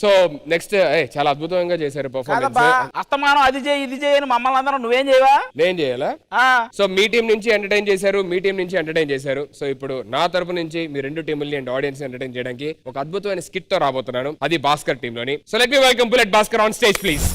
So next చాలా అద్భుతంగా చేశారు పర్ఫార్మెన్స్. అస్తమానం అది చేయి ఇది చేయని మమ్మల్ని అందరం నువ్వేం చేయవా? నేను చేయాలా? సో మీ టీం నుంచి ఎంటర్టైన్ చేశారు, మీ టీం నుంచి ఎంటర్టైన్ చేశారు. సో ఇప్పుడు నా తరపు నుంచి మీ రెండు టీముల్ని అండ్ ఆడియన్స్ ఎంటర్టైన్ చేయడానికి ఒక అద్భుతమైన స్కిట్ తో రాబోతున్నాను. అది భాస్కర్ టీమ్ లోని. So let me welcome bullet Bhaskar on stage please.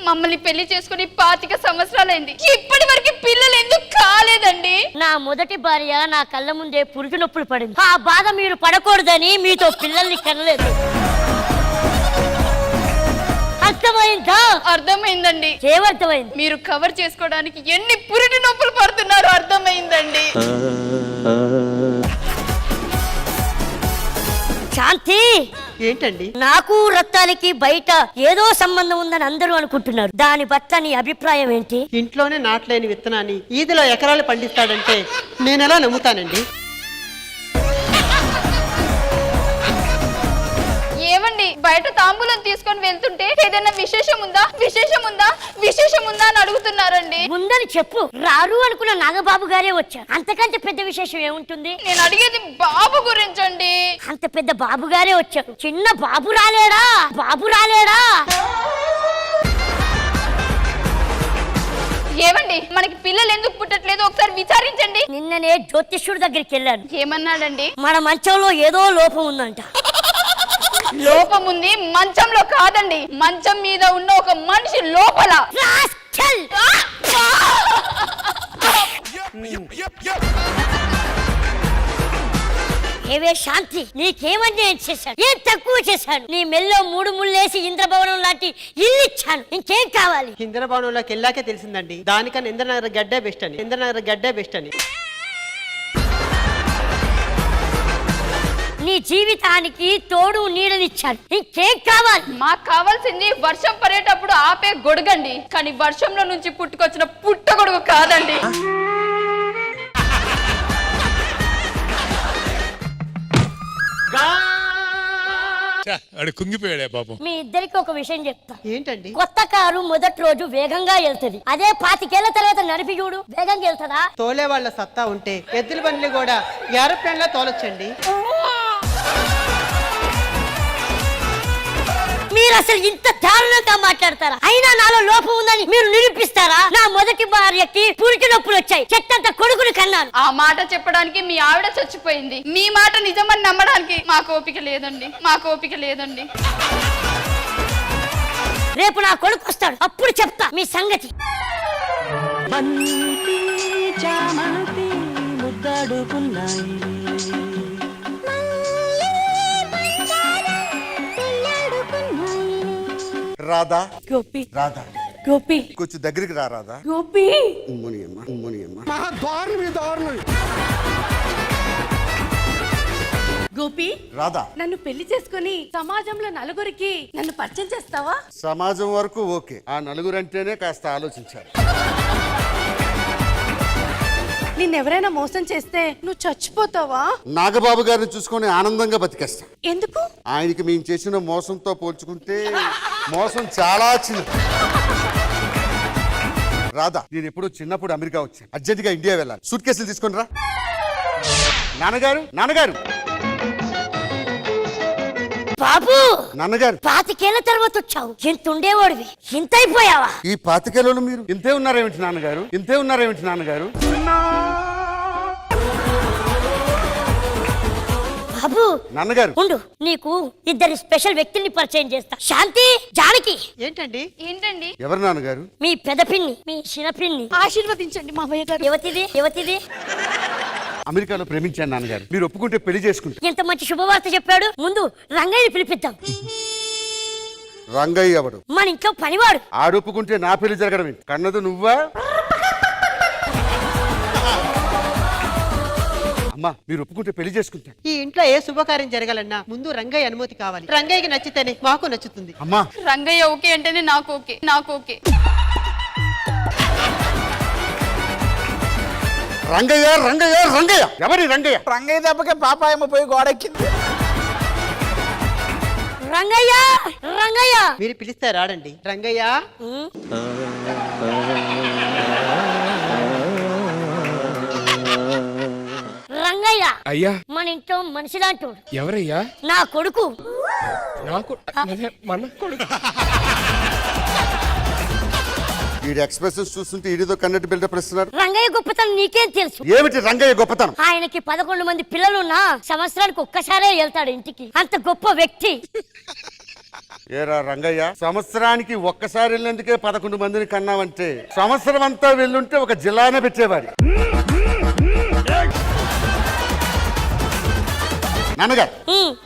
మమ్మల్ని పెళ్లి చేసుకుని 25 సంవత్సరాలైంది, ఇప్పటి వరకు పిల్లలు ఎందుకు కాలేదండి? నా మొదటి భార్య నా కళ్ళ ముందే పురుటి నొప్పులు పడింది. ఆ బాధ మీరు పడకూడదని మీతో పిల్లల్ని కనలేదు. అర్థమైందా? అర్థమైందండి. ఏమర్థమైంది? మీరు కవర్ చేసుకోవడానికి ఎన్ని పురిటి నొప్పులు పడుతున్నారో అర్థమైందండి. శాంతి, ఏంటండి? నాకు రక్తానికి బయట ఏదో సంబంధం ఉందని అందరూ అనుకుంటున్నారు. దాని పట్ల నీ అభిప్రాయం ఏంటి? ఇంట్లోనే నాట్లేని విత్తనాన్ని ఈదిలో ఎకరాలు పండిస్తాడంటే నేనెలా నమ్ముతానండి? ఏమండి, బయట తాంబూలం తీసుకొని వెళ్తుంటే ఏదైనా విశేషం ఉందా విశేషం ఉందా విశేషం ఉందా అని అడుగుతున్నారండి. ముందని చెప్పు. రారు అనుకున్న నాగబాబు గారే వచ్చారు. అంతకంటే పెద్ద విశేషం ఏముంటుంది? నేను అడిగేది బాబు గురించండి. అంత పెద్ద బాబు గారే వచ్చారు. చిన్న బాబు రాలేడా? బాబు రాలేడా? ఏమండి, మనకి పిల్లలు ఎందుకు పుట్టట్లేదు ఒకసారి విచారించండి. నిన్ననే జ్యోతిష్యుడి దగ్గరికి వెళ్ళాను. ఏమన్నాడండి? మన మంచంలో ఏదో లోపం ఉందంట. లోపం ఉంది మంచంలో కాదండి, మంచం మీద ఉన్న ఒక మనిషి లోపల. ఏవే శాంతి, నీకేమని నేను చేశాను? ఏం తక్కువ చేశాను? నీ మెల్లో 3 ముళ్ళేసి ఇంద్రభవనం లాంటి ఇల్లు ఇచ్చాను. ఇంకేం కావాలి? ఇంద్రభవనంలోకి వెళ్ళాకే తెలిసిందండి దానికన్నా ఇంద్రనగర్ గడ్డే బెస్ట్ అని. ఇంద్రనగర్ గడ్డే బెస్ట్ అని. నీ జీవితానికి తోడు నీడనిచ్చాను. ఇంకేం కావాలి? మాకు కావాల్సింది వర్షం పడేటప్పుడు ఆపే గొడుగండి, కానీ వర్షంలో నుంచి పుట్టుకొచ్చిన పుట్టగొడుగు కాదండి. కుంగిపోయాడే పాపం. మీ ఇద్దరికి ఒక విషయం చెప్తా. ఏంటండి? కొత్త కారు మొదటి రోజు వేగంగా వెళ్తుంది. అదే 25 ఏళ్ల తర్వాత నడిపి చూడు, వేగంగా వెళ్తుందా? తోలే వాళ్ళ సత్తా ఉంటే ఎద్దుల బండ్లు కూడా ఏరోప్లేన్ లా తోలొచ్చండి. మీరు అసలు ఇంత దారుణంగా మాట్లాడతారా? అయినా నాలో లోపం ఉందని మీరు నిరూపిస్తారా? నా మొదటి భార్యకి పురిటి నొప్పులు వచ్చాయి, చెట్టంత కొడుకుని కన్నాను. ఆ మాట చెప్పడానికి మీ ఆవిడ చచ్చిపోయింది. మీ మాట నిజమని నమ్మడానికి మాకు ఓపిక లేదండి, మాకు ఓపిక లేదండి. రేపు నా కొడుకు వస్తాడు, అప్పుడు చెప్తా మీ సంగతి. రాధా, గోపి, రాధా, గోపి, కొంచెం దగ్గరికి రా రాధా. గోపి, గోపి, రాధా, నన్ను పెళ్లి చేసుకుని సమాజంలో నలుగురికి నన్ను పరిచయం చేస్తావా? సమాజం వరకు ఓకే, ఆ నలుగురు అంటేనే కాస్త ఆలోచించాలి. నిన్నెవరైనా మోసం చేస్తే నువ్వు చచ్చిపోతావా? నాగబాబు గారిని చూసుకొని ఆనందంగా బతికేస్తా. ఎందుకు? ఆయనకి మేము చేసిన మోసంతో పోల్చుకుంటే మోసం చాలా చిన్నది. రాధా, నేను ఎప్పుడు చిన్నప్పుడు అమెరికా వచ్చాను, అర్జెంటుగా ఇండియా వెళ్ళాలి. సూట్ కేసులు తీసుకొని రా. నాన్నగారు, నాన్నగారు, బాబు, నాన్నగారు, 25 ఏళ్ల తర్వాత వచ్చావు. ఎంత ఉండేవాడివి, ఇంత అయిపోయావా? ఈ 25 ఏళ్లలో మీరు ఇంతే ఉన్నారేమిటి నాన్నగారు? ఇంతే ఉన్నారేమిటి నాన్నగారు? బాబు, నాన్నగారు ఉండు, నీకు 2 స్పెషల్ వ్యక్తుల్ని పరిచయం చేస్తా. శాంతి, జానకి. ఏంటండి? ఏంటండి? ఎవరు నాన్నగారు? మీ పెదపిన్ని, మీ చిన్నపిన్ని. ఆశీర్వదించండి మావయ్య గారు. యువతిది, యువతిది. అమెరికాలో ప్రేమించాను నాన్నగారు, మీరు ఒప్పుకుంటే పెళ్లి చేసుకుంటారు. ఎంత మంచి శుభవార్త చెప్పాడు. ముందు రంగయ్యని పిలిపిద్దాం. రంగయ్య ఎవడు? మన ఇంట్లో పనివాడు. ఆడొప్పుకుంటే నా పెళ్లి జరగడం ఏంటి? కన్నదు నువ్వా? అమ్మా, మీరు ఒప్పుకుంటే పెళ్లి చేసుకుంటా. ఈ ఇంట్లో ఏ శుభకార్యం జరగాలన్నా ముందు రంగయ్య అనుమతి కావాలి. రంగయ్యకి నచ్చితేనే మాకు నచ్చుతుంది. అమ్మా, రంగయ్య ఓకే అంటేనే నాకు ఓకే, నాకు ఓకే. రంగయ్య రంగయ్య రంగయ్య ఎవరి రంగయ్య? రంగయ్య దెబ్బకే పాపాయమ్మ పోయి గోడెక్కింది. రంగయ్య రంగయ్య మీరు పిలిస్తే రాడండి. రంగయ్య రంగయ్య అయ్యా మన ఇంట్లో మనిషిలాంటోడు ఎవరయ్యా? నా కొడుకు. నాకు అదే మన కొడుకు. వీడి ఎక్స్ప్రెషన్స్ చూస్తుంటే ఈడితో కన్నట్టు బిల్డప్ ఇస్తున్నాడు. రంగయ్య గొప్పతనం నీకేం తెలుసు? ఏమిటి రంగయ్య గొప్పతనం? ఆయనకి 11 మంది పిల్లలున్నా సంవత్సరానికి ఒక్కసారే వెళ్తాడు ఇంటికి. అంత గొప్ప వ్యక్తి. ఏరా రంగయ్య, సంవత్సరానికి ఒక్కసారి వెళ్ళేందుకే 11 మందిని కన్నావంటే సంవత్సరం అంతా వెళ్ళుంటే ఒక జిల్లానే పెట్టేవాడి. నాన్నగారు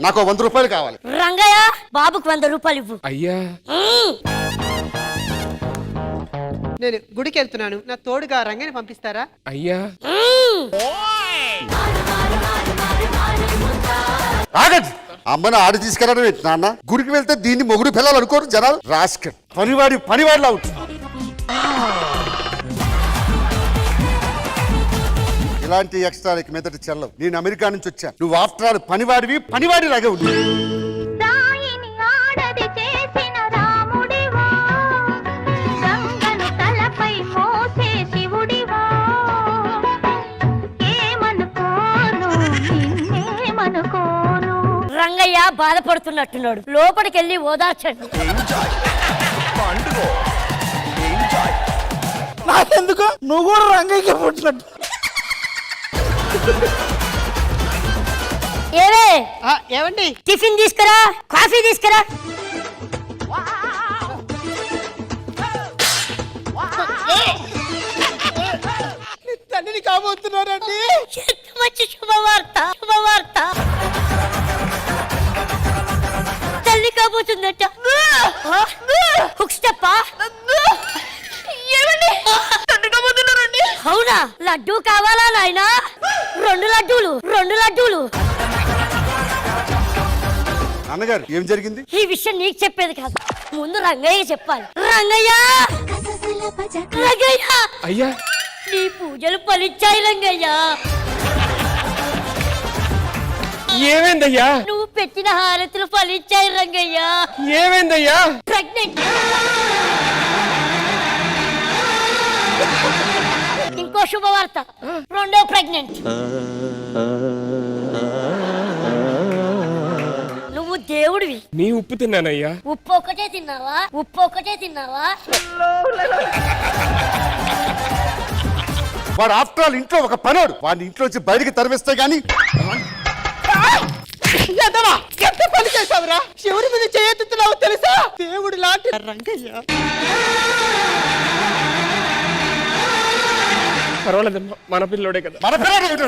నాకు 100 రూపాయలు కావాలి. రంగయ్య బాబుకు 100 రూపాయలు ఇవ్వు. అయ్యా నేను గుడికి వెళ్తున్నాను, నా తోడుగా రంగని పంపిస్తారా? అయ్యా ఆగండి, అమ్మని ఆడి తీసుకెళ్ళడం ఏంటి నాన్న? గుడికి వెళ్తే దీన్ని మొగుడు పిల్లలు అనుకోరు జనాలు. రాస్కల్ పనివాడిలా ఉంటుంది. ఇలాంటి ఎక్స్ట్రా మీదటి చెల్లవు. నేను అమెరికా నుంచి వచ్చా. నువ్వు ఆఫ్టర్ ఆల్ పనివాడిలాగే ఉంది. రంగయ్య బాధపడుతున్నట్టున్నాడు, లోపలికి వెళ్ళి ఓదార్చండి. నాకెందుకు? నువ్వు కూడా రంగయ్యకి పుట్టినట్టు. ఏవే ఏమండి? టిఫిన్ తీసుకురా, కాఫీ తీసుకురా. తండ్రిని కాబోతున్నారండి. ఎంత మంచి శుభవార్త, శుభవార్త. తల్లి కాబోతుందట. హుక్ స్టెప్పా? అవునా? లడ్డూ కావాలా నాయనా? 2 లడ్డూలు. అన్నగారు ఏం జరిగింది? ఈ విషయం నీకు చెప్పేది కాదు, ముందు రంగయ్య చెప్పాలి. రంగయ్య అయ్యా నీ పూజలు ఫలించాయి రంగయ్య. ఏమైందయ్యా? నువ్వు పెట్టిన హారతులు ఫలించాయి రంగయ్య. ఏమైందయ్యా? ప్రెగ్నెంట్. ఇంకో శుభవార్త, 2వ ప్రెగ్నెంట్. నువ్వు దేవుడివి. నీ ఉప్పు తిన్నానయ్యా. ఉప్పు ఒక్కటే తిన్నావా? వాడు ఆఫ్టర్ ఆల్ ఇంట్లో ఒక పనోడు. వాడిని ఇంట్లో నుంచి బయటికి తరిమిస్తే గానీ. ఎంత పని చేసావురా? శివుడి మీద చేయెత్తుతున్నావు తెలుసా? దేవుడు లాంటి రంగయ్య. పర్వాలేదమ్మా, మన పిల్లోడే కదా. మన పిల్లడు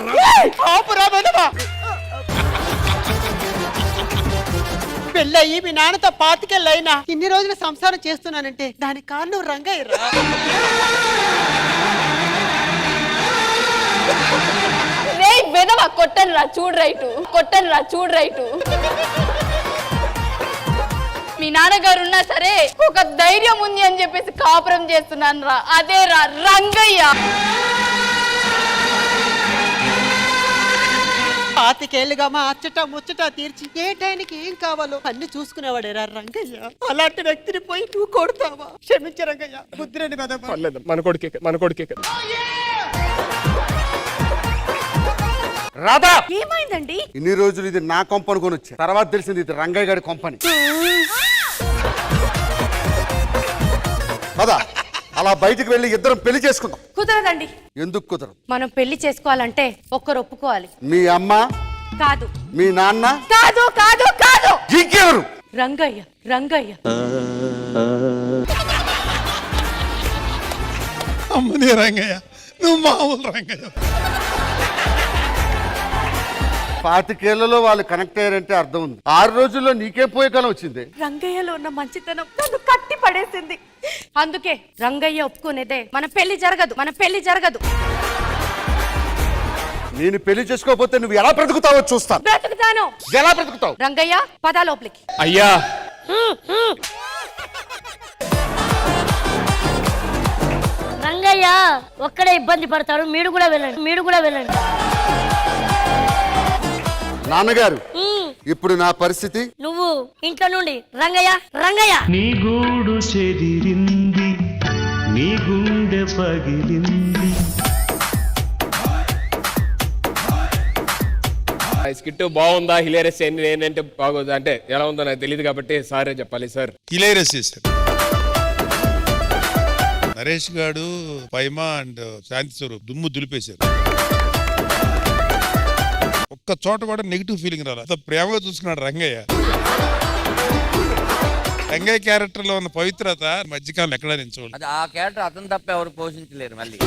ఆపురా వెదవా. పెళ్ళయి మీ నాన్నతో 25 ఏళ్ళైనా ఇన్ని రోజులు సంసారం చేస్తున్నానంటే దానికి కారణం రంగయ్య రా. వెదవా, కొట్టను రా చూడు రైటు. మీ నాన్నగారు ఉన్నా సరే ఒక ధైర్యం ఉంది అని చెప్పేసి కాపురం చేస్తున్నాను రా. అదే రా రంగయ్య. 25 ఏళ్ళుగా మా అచ్చట ముచ్చట తీర్చి ఏ టైంకి ఏం కావాలో అన్ని చూసుకునేవాడేరా రంగయ్య. అలాంటి వ్యక్తిని పోయి నువ్వు కొడతావా? క్షమించు రంగయ్య, బుద్ధిని వెదవా. పర్లేదు, మన కొడుకే కదా. రాధా, ఏమైందండి? ఇన్ని రోజులు ఇది నా కొంప అనుకొని వచ్చా. తర్వాత తెలిసింది ఇది రంగయ్య గారి కొంపని. పద, అలా బయటికి వెళ్ళి ఇద్దరం పెళ్లి చేసుకుందాం. కుదరదండి. ఎందుకు కుదరదు? మనం పెళ్లి చేసుకోవాలంటే ఒక్కరు ఒప్పుకోవాలి. మీ అమ్మ కాదు. మీ నాన్న కాదు. ఇంకెవరు? రంగయ్య. అమ్మని రంగయ్య, నువ్వు మామూలు రంగయ్య. 25 ఏళ్లలో వాళ్ళు కనెక్ట్ అయ్యారంటే అర్థం ఉంది. 6 రోజుల్లో నీకే పోయే కాలం వచ్చింది. రంగయ్యలో ఉన్న మంచితనం నన్ను కట్టి పడేసింది. అందుకే రంగయ్య ఒప్పుకునేదే మన పెళ్లి జరగదు. నేను పెళ్లి చేసుకోకపోతే నువ్వు ఎలా బ్రతుకుతావో చూస్తాను. బ్రతుకుతాను. ఎలా బ్రతుకుతావు? రంగయ్య పద లోపలికి. అయ్యా రంగయ్య రంగయ్య ఒక్కడే ఇబ్బంది పడతాడు, మీరు కూడా వెళ్ళండి. నాన్నగారు ఇప్పుడు నా పరిస్థితి నువ్వు ఇంట్లో నుండి రంగయ్య నీ గూడు చెదిరింది, నీ గుండె పగిలింది. స్కిట్ బాగుందా, హిలేరియస్ ఏంటంటే బాగోదా అంటే ఎలా ఉందో నాకు తెలియదు కాబట్టి సారే చెప్పాలి సార్. హిలేరియస్ చేశారు నరేష్ గాడు, పైమా అండ్ శాంతి స్వరూప్ దుమ్ము దులిపేశారు. ఒక్క చోట కూడా నెగిటివ్ ఫీలింగ్ రాలేదు. అంత ప్రేమగా చూసుకున్నాడు రంగయ్య. రంగయ్య క్యారెక్టర్ లో ఉన్న పవిత్రత మధ్యకాలం ఎక్కడా నించోలేదు. అది ఆ క్యారెక్టర్ అతను తప్ప ఎవరు పోషించలేరు. మళ్ళీ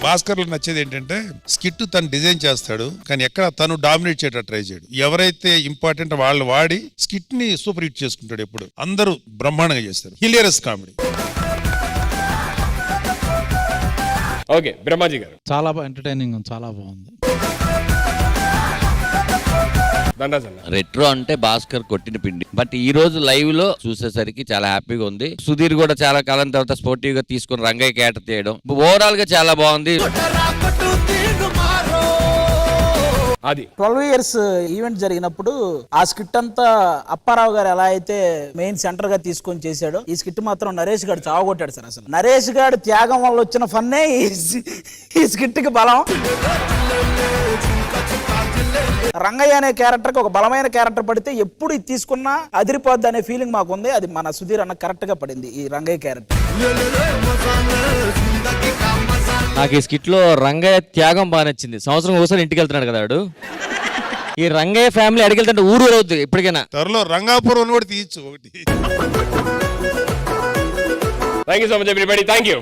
భాస్కర్ లో నచ్చేది ఏంటంటే స్కిట్ తను డిజైన్ చేస్తాడు, కానీ ఎక్కడ తను డామినేట్ చేయడం ట్రై చేయడు. ఎవరైతే ఇంపార్టెంట్ వాళ్ళు వాడి స్కిట్ ని సూపర్ హిట్ చేసుకుంటాడు. ఎప్పుడు అందరూ బ్రహ్మాండంగా చేస్తారు. Hilarious comedy. ఓకే బ్రహ్మాజీ గారు. చాలా ఎంటర్టైనింగ్, చాలా బాగుంది. రెట్రో అంటే భాస్కర్ కొట్టిన పిండి. బట్ ఈ రోజు లైవ్ లో చూసేసరికి చాలా హ్యాపీగా ఉంది. సుధీర్ కూడా చాలా కాలం తర్వాత స్పోర్టివ్ గా తీసుకుని రంగయ్య క్యాటర్ చేయడం ఓవరాల్ గా చాలా బాగుంది. అది 12 years ఈవెంట్ జరిగినప్పుడు ఆ స్కిట్ అంతా అప్పారావు గారు ఎలా అయితే మెయిన్ సెంటర్ గా తీసుకొని చేశాడో, ఈ స్కిట్ మాత్రం నరేష్ గారు చావగొట్టాడు సార్. అసలు నరేష్ గారు త్యాగం వల్ల వచ్చిన ఫన్నే ఈ స్కిట్ కి బలం. రంగయ్య అనే క్యారెక్టర్ కి ఒక బలమైన క్యారెక్టర్ పడితే ఎప్పుడు ఇది తీసుకున్నా అదిరిపోద్ది అనే ఫీలింగ్ మాకు ఉంది. అది మన సుధీర్ అన్న కరెక్ట్ గా పడింది ఈ రంగయ్య క్యారెక్టర్. నాకు ఈ స్కిట్ లో రంగయ్య త్యాగం బాగా నచ్చింది. సంవత్సరం ఒకసారి ఇంటికి వెళ్తున్నాడు కదా వాడు. ఈ రంగయ్య ఫ్యామిలీ అడిగెళ్తుంటే ఊరు అవుతుంది ఇప్పటికైనా. త్వరలో రంగాపురం కూడా తీయచ్చు ఒకటి. Thank you so much everybody. Thank you.